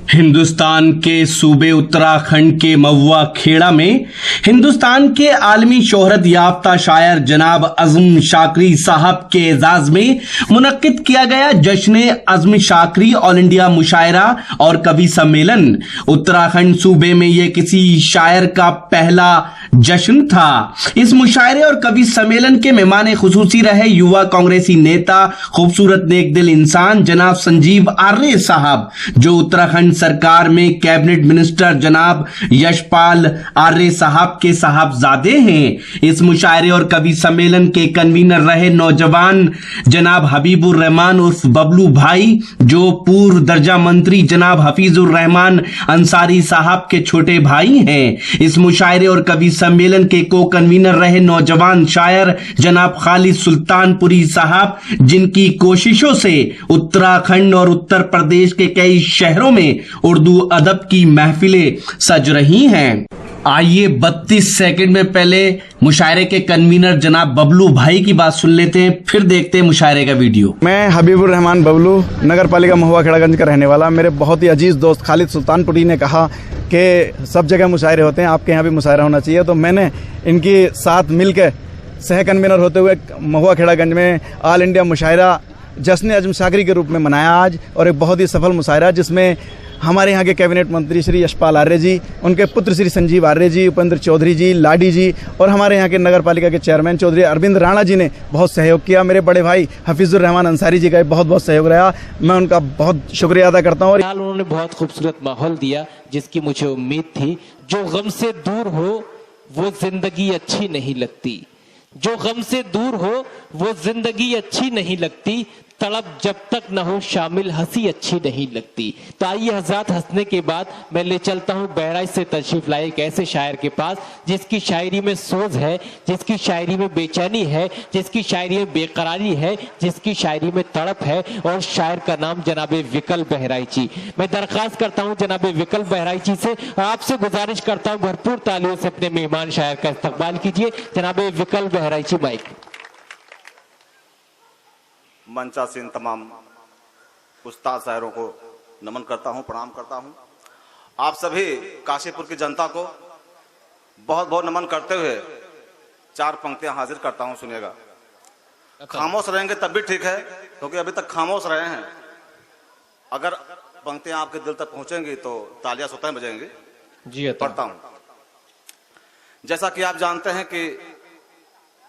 हिंदुस्तान के सूबे उत्तराखंड के महुआ खेड़ा में हिंदुस्तान के आलमी शोहरत याफ्ता शायर जनाब अज़्म शाकरी साहब के एजाज में मुनक्किद किया गया जश्न अज़्म शाकरी ऑल इंडिया मुशायरा और कवि सम्मेलन। उत्तराखंड सूबे में यह किसी शायर का पहला जश्न था। इस मुशायरे और कवि सम्मेलन के मेहमान खुसूसी रहे युवा कांग्रेसी नेता, खूबसूरत नेक दिल इंसान जनाब संजीव आर्य साहब, जो उत्तराखंड सरकार में कैबिनेट मिनिस्टर जनाब यशपाल आर्य साहब के साहबजादे हैं। इस मुशायरे और कवि सम्मेलन के कन्वीनर रहे नौजवान जनाब हबीबुर रहमान उर्फ बबलू भाई, जो पूर्व दर्जा मंत्री जनाब हफीजुर रहमान अंसारी साहब के छोटे भाई हैं। इस मुशायरे और कवि सम्मेलन के को कन्वीनर रहे नौजवान शायर जनाब खालिद सुल्तानपुरी साहब, जिनकी कोशिशों से उत्तराखंड और उत्तर प्रदेश के कई शहरों में उर्दू अदब की महफिलें सज रही हैं। आइए 32 सेकंड में पहले मुशायरे के कन्वीनर जनाब बबलू भाई की बात सुन लेते हैं, फिर देखते हैं मुशायरे का वीडियो। मैं हबीबुर रहमान बबलू, नगर पालिका महुआ खेड़ागंज का रहने वाला। मेरे बहुत ही अजीज दोस्त खालिद सुल्तानपुरी ने कहा कि सब जगह मुशायरे होते हैं, आपके यहाँ भी मुशायरा होना चाहिए, तो मैंने इनके साथ मिलकर सह कन्वीनर होते हुए महुआ खेड़ागंज में ऑल इंडिया मुशायरा जश्न अज़्म शाकरी के रूप में मनाया आज, और एक बहुत ही सफल मुशायरा जिसमें हमारे यहाँ के कैबिनेट मंत्री श्री यशपाल आर्य जी, उनके पुत्र श्री संजीव आर्य जी, उपेंद्र चौधरी जी, लाडी जी, और हमारे यहाँ के नगर पालिका के चेयरमैन चौधरी अरविंद राणा जी ने बहुत सहयोग किया। मेरे बड़े भाई हफीजुर रहमान अंसारी जी का बहुत बहुत सहयोग रहा, मैं उनका बहुत शुक्रिया अदा करता हूँ। और उन्होंने बहुत खूबसूरत माहौल दिया जिसकी मुझे उम्मीद थी। जो गम से दूर हो वो जिंदगी अच्छी नहीं लगती, जो गम से दूर हो वो जिंदगी अच्छी नहीं लगती, तड़प जब तक न हो शामिल हंसी अच्छी नहीं लगती। तो आइए हजरत, हंसने के बाद मैं ले चलता हूँ बहराइच से तशरीफ लाए एक ऐसे शायर के पास जिसकी शायरी में सोज है, जिसकी शायरी में बेचैनी है, जिसकी शायरी में बेकरारी है, जिसकी शायरी में तड़प है, और शायर का नाम जनाब विकल बहराइची। मैं दरख्वास्त करता हूँ जनाब विकल बहराइची से, और आपसे गुजारिश करता हूँ भरपूर तालियों से अपने मेहमान शायर का इस्तकबाल कीजिए। जनाब विकल बहराइची, माइक। मंचासीन तमाम उस्ताद शायरों को नमन करता हूं, प्रणाम करता हूं। आप सभी काशीपुर की जनता को बहुत बहुत नमन करते हुए चार पंक्तियां हाजिर करता हूं, सुनिएगा। खामोश रहेंगे तब भी ठीक है, क्योंकि अभी तक खामोश रहे हैं। अगर पंक्तियां आपके दिल तक पहुंचेंगी तो तालियां स्वतः बजेंगी। जी पढ़ता हूं। जैसा कि आप जानते हैं कि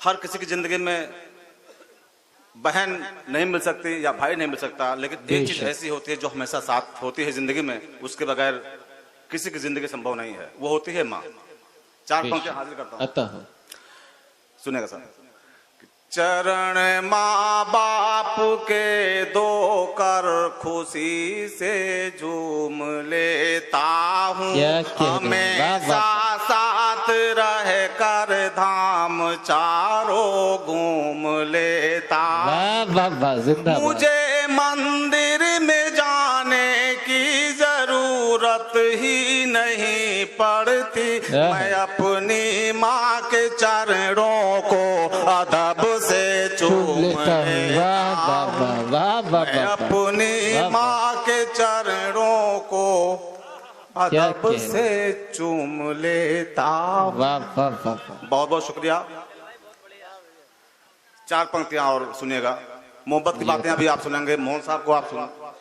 हर किसी की जिंदगी में बहन नहीं मिल सकती या भाई नहीं मिल सकता, लेकिन एक चीज ऐसी होती है जो हमेशा साथ होती है जिंदगी में, उसके बगैर किसी की जिंदगी संभव नहीं है, वो होती है माँ। चार पंक्तियां हाजिर करता हूं, सुनेगा सर। चरण माँ बाप के दो कर खुशी से झूम लेता हूँ, हमेशा साथ रह कर धाम चारों घूम लेता। मुझे मंदिर में जाने की जरूरत ही नहीं पड़ती, मैं अपनी माँ के चरणों को अदब से चूम लेता, मैं अपनी माँ के चरणों को अदब से चूम लेता। बहुत बहुत शुक्रिया। चार पंक्तियां और सुनिएगा। मोहब्बत की बातें अभी आप सुनेंगे, मोहन साहब को आप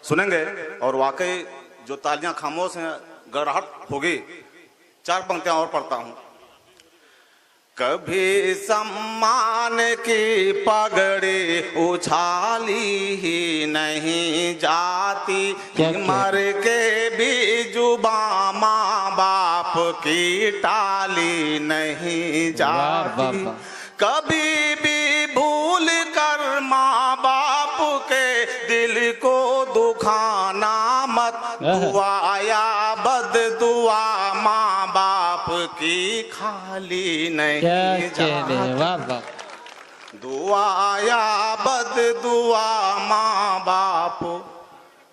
सुनेंगे, और वाकई जो तालियां खामोश हैं गड़गड़ाहट होगी। चार पंक्तियां और पढ़ता हूं। कभी सम्मान की पगड़ी उछाली ही नहीं जाती, मर के भी जुबां माँ बाप की टाली नहीं जाती, कभी भी भूल कर माँ बाप के दिल को दुखाना मत, दुआ या बद दुआ माँ बाप की खाली नहीं जाती, दुआ या बद दुआ माँ बाप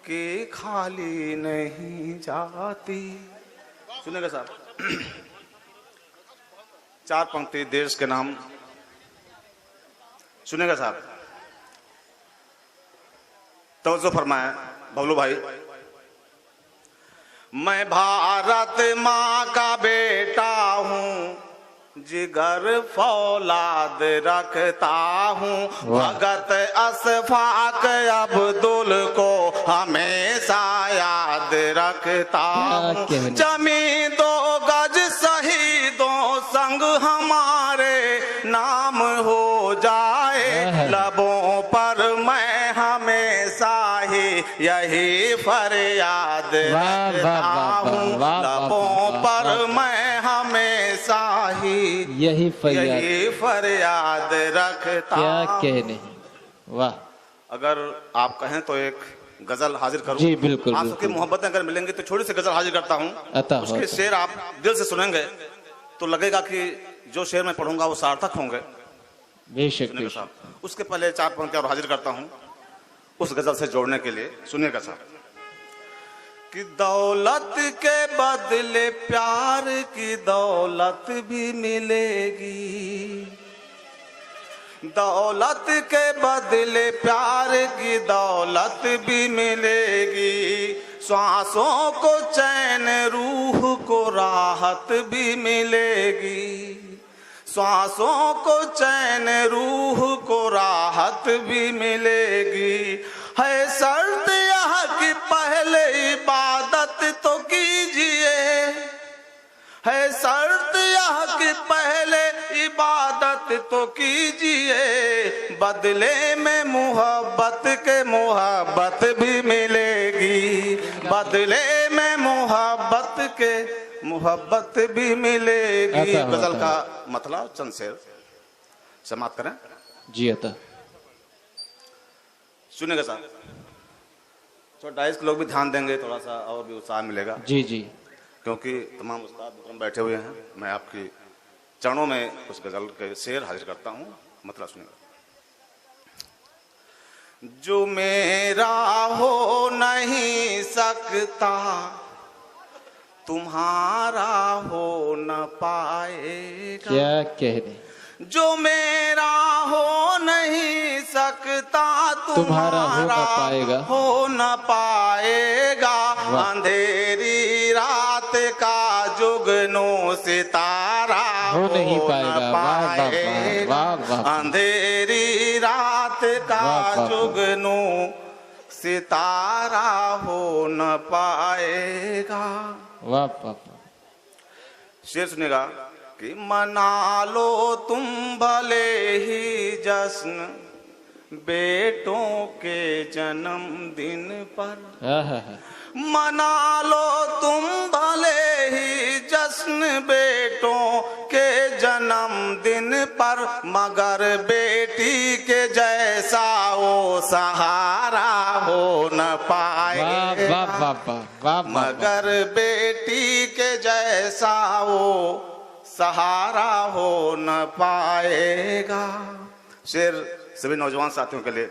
की खाली नहीं जाती। सुनेगा साहब। चार पंक्ति देश के नाम सुनेगा साहब। तवज्जो फरमाए बबलू भाई। मैं भारत माँ का बेटा हूँ, जिगर फौलाद रखता हूँ, भगत अशफाक अब्दुल को हमेशा याद रखता हूँ। जमी 2 गज शहीदों संग हमारे नाम हो जाए, लबों पर मैं हमेशा ही यही फरियाद रखता हूँ, लबों पर मैं हमेशा ही यही फरियाद रखता। क्या कहने, वाह। अगर आप कहें तो एक गजल हाजिर करूं। जी बिल्कुल, आप सबकी मोहब्बतें अगर मिलेंगी तो छोटी सी गजल हाजिर करता हूं। उसके शेर आप दिल से सुनेंगे तो लगेगा कि जो शेर मैं पढ़ूंगा वो सार्थक होंगे। बेशक। उसके पहले 4 पंक्ति और हाजिर करता हूं उस गजल से जोड़ने के लिए। सुनिएगा साहब कि दौलत के बदले प्यार की दौलत भी मिलेगी, दौलत के बदले प्यार की दौलत भी मिलेगी, श्वासों को चैन रूह को राहत भी मिलेगी, श्वासों को चैन रूह को राहत भी मिलेगी। है शर्त यहाँ की पहले इबादत तो कीजिए, है शर्त यहाँ की पहले इबादत तो कीजिए, बदले में मोहब्बत के मोहब्बत भी मिलेगी, बदले में मोहब्बत के मोहब्बत भी मिलेगी। गजल का मतलब चंद शेर समाप्त करें जी। अतः सुनेगा साहब, तो 2.5 लोग भी ध्यान देंगे, थोड़ा सा और भी उत्साह मिलेगा। जी जी, क्योंकि तमाम उस्ताद मुकरम बैठे हुए हैं। मैं आपकी चरणों में उस गजल के शेर हाजिर करता हूँ, मतलब सुनेगा। जो मेरा हो नहीं सकता तुम्हारा हो न पाएगा, क्या कहने, जो मेरा हो नहीं सकता तुम्हारा हो न पाएगा, अंधेरी रात का जुगनू सितारा हो नहीं पाएगा, अंधेरी रात का जुगनू सितारा हो न पाएगा। वाह। शेर सुनेगा कि मना लो तुम भले ही जश्न बेटों के जन्मदिन पर, मना लो तुम भले ही जश्न बेटों के जन्मदिन पर, मगर बेटी के जैसा वो सहारा हो न पाएगा, मगर बेटी के जैसा वो सहारा हो न पाएगा। शेर सभी नौजवान साथियों के लिए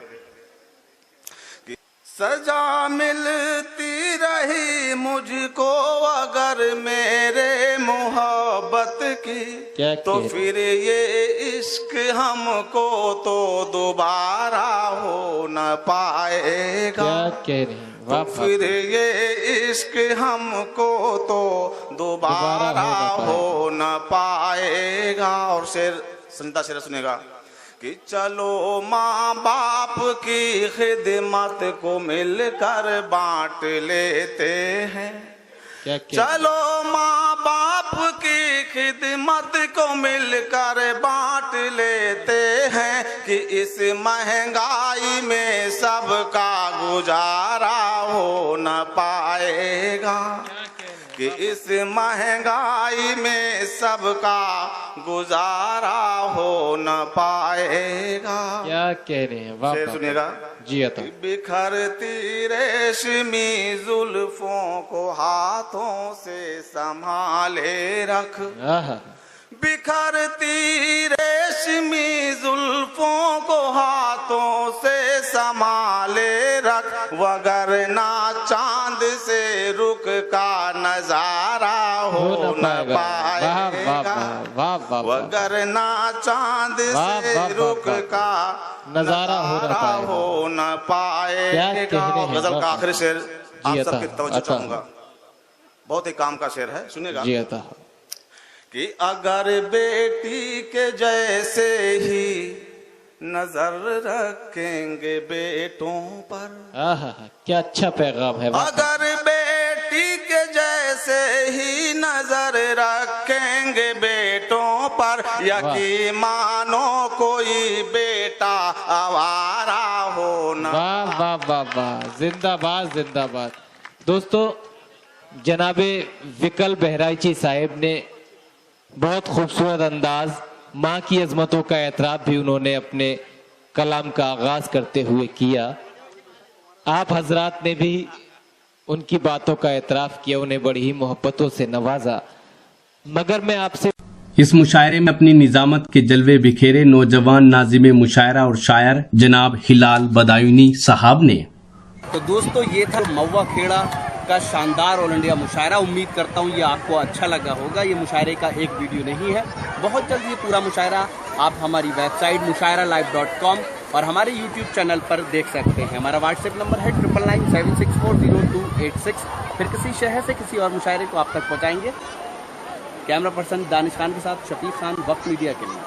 कि सजा मिलती रही मुझको अगर मेरे मोहब्बत की, तो फिर ये इश्क हमको तो दोबारा हो न पाएगा, तो फिर ये इश्क हमको तो दोबारा हो न पाएगा। और शेर संता शेर सुनेगा कि चलो माँ बाप की खिदमत को मिलकर बांट लेते हैं, चलो माँ बाप की खिदमत को मिलकर बांट लेते हैं, कि इस महंगाई में सबका गुजारा हो न पाएगा, कि इस महंगाई में सबका गुजारा हो न पाएगा। क्या कह रहे हैं, वाह। सुनिएगा जी। बिखरती रेशमी जुल्फों को हाथों से संभाले रख, बिखरती रेशमी जुल्फों को हाथों से संभाले रख, वगरना चांद से रुख का नजारा हो न पाएगा, वगरना चांद से रुख का नजारा हो न पाएगा। गजल का आखिरी शेर आप सबकी तवज्जो चाहूंगा। बहुत ही काम का शेर है, सुनिएगा। जी अता कि अगर बेटी के जैसे ही नजर रखेंगे बेटों पर, क्या अच्छा पैगाम है। अगर बेटी के जैसे ही नजर रखेंगे बेटों पर, यकीन मानो कोई बेटा आवारा हो ना। वाह वाह वाह वाह, जिंदाबाद जिंदाबाद। दोस्तों, जनाबे विकल बहराइची साहिब ने बहुत खूबसूरत अंदाज माँ की अजमतों का एतराफ भी उन्होंने अपने कलाम का आगाज करते हुए किया। आप हजरात ने भी उनकी बातों का एतराफ किया, उन्हें बड़ी ही मोहब्बतों से नवाजा। मगर मैं आपसे इस मुशायरे में अपनी निजामत के जलवे बिखेरे नौजवान नाजिम मुशायरा और शायर जनाब हिलाल बदायूनी साहब ने। तो दोस्तों, ये था महुआ खेड़ा का शानदार ऑल इंडिया मुशायरा। उम्मीद करता हूँ ये आपको अच्छा लगा होगा। ये मुशायरे का एक वीडियो नहीं है, बहुत जल्द ये पूरा मुशायरा आप हमारी वेबसाइट mushairalive.com और हमारे यूट्यूब चैनल पर देख सकते हैं। हमारा व्हाट्सएप नंबर है 9997640286। फिर किसी शहर से किसी और मुशायरे को आप तक पहुँचाएंगे। कैमरा पर्सन दानिश खान के साथ शफीक खान, वक्त मीडिया के लिए।